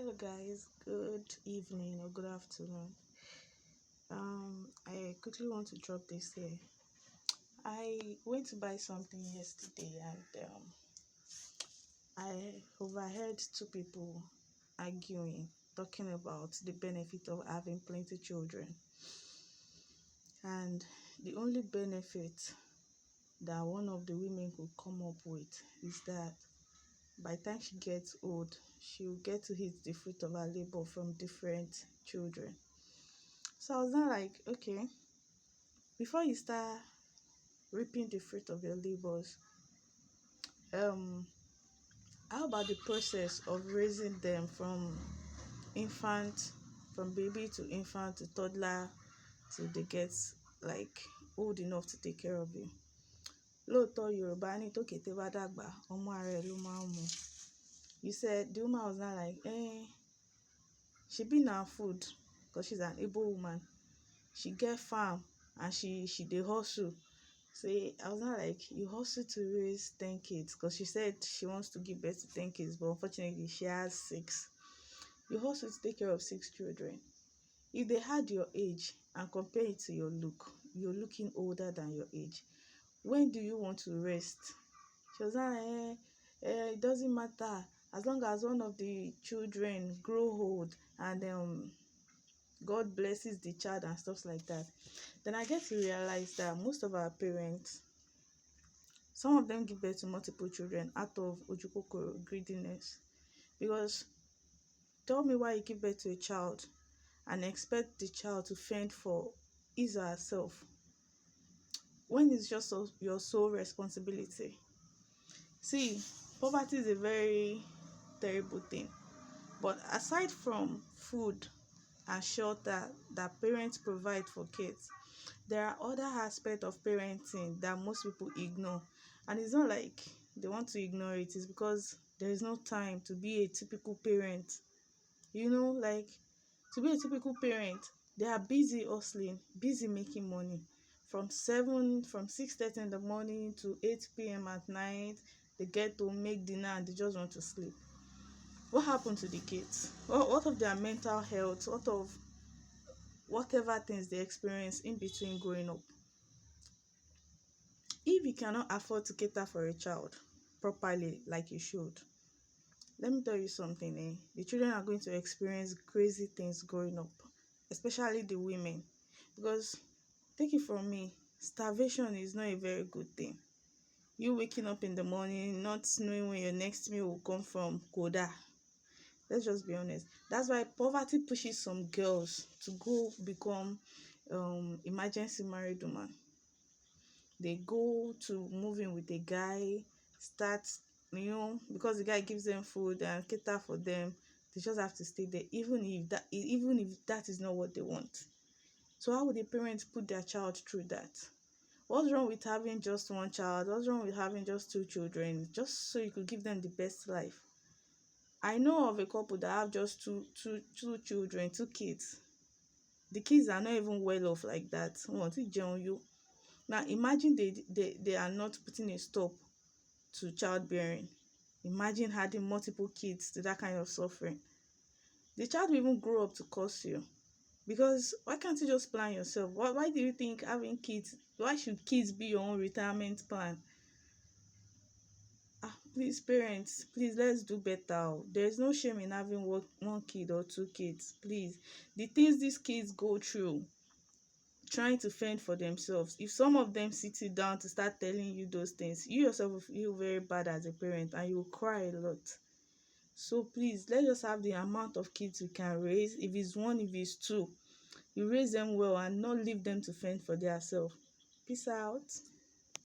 Hello guys, good evening or good afternoon. I quickly want to drop this here. I went to buy something yesterday and I overheard two people arguing, talking about the benefit of having plenty children. And the only benefit that one of the women could come up with is that by the time she gets old, she will get to hit the fruit of her labor from different children. So I was not like, okay, before you start reaping the fruit of your labors, um, how about the process of raising them from infant, from baby to infant to toddler till they get like old enough to take care of you? Lóòótọ́ Yorùbá ní tókété bá dàgbà, ọmọ ara ẹ̀ ló máa ń mu. You said the woman was not like, she be na food because she's an able woman. She get farm and she dey hustle. Say I was not like, you hustle to raise 10 kids because she said she wants to give birth to 10 kids, but unfortunately she has 6. You hustle to take care of 6 children. If they had your age and compare it to your look, you're looking older than your age. When do you want to rest? She was like, it doesn't matter as long as one of the children grow old and God blesses the child and stuff like that. Then I get to realize that most of our parents, some of them give birth to multiple children out of ojukokoro, greediness. Because tell me why you give birth to a child and expect the child to fend for his or herself when it's just your sole responsibility. See, poverty is a very terrible thing. But aside from food and shelter that parents provide for kids, there are other aspects of parenting that most people ignore. And it's not like they want to ignore it, it's because there is no time to be a typical parent. Like to be a typical parent, they are busy hustling, busy making money. From 6:30 in the morning to 8 p.m. at night, they get to make dinner and they just want to sleep. What happened to the kids? What of their mental health? What of whatever things they experience in between growing up? If you cannot afford to cater for a child properly like you should, let me tell you something, the children are going to experience crazy things growing up, especially the women. Because take it from me, starvation is not a very good thing. You waking up in the morning not knowing when your next meal will come from, koda. Let's just be honest. That's why poverty pushes some girls to go become emergency married woman. They go to move in with a guy, start, because the guy gives them food and cater for them. They just have to stay there, even if that is not what they want. So how would the parents put their child through that? What's wrong with having just one child? What's wrong with having just 2 children? Just so you could give them the best life. I know of a couple that have just two children, 2 kids. The kids are not even well off like that. Now imagine they are not putting a stop to childbearing. Imagine adding multiple kids to that kind of suffering. The child will even grow up to curse you. Because why can't you just plan yourself? Why do you think having kids, why should kids be your own retirement plan? Please parents, please, let's do better. There's no shame in having one kid or 2 kids. Please, the things these kids go through trying to fend for themselves, if some of them sit you down to start telling you those things, you yourself will feel very bad as a parent and you will cry a lot. So please, let's just have the amount of kids we can raise. If it's 1, if it's 2, you raise them well and not leave them to fend for themselves. Peace out.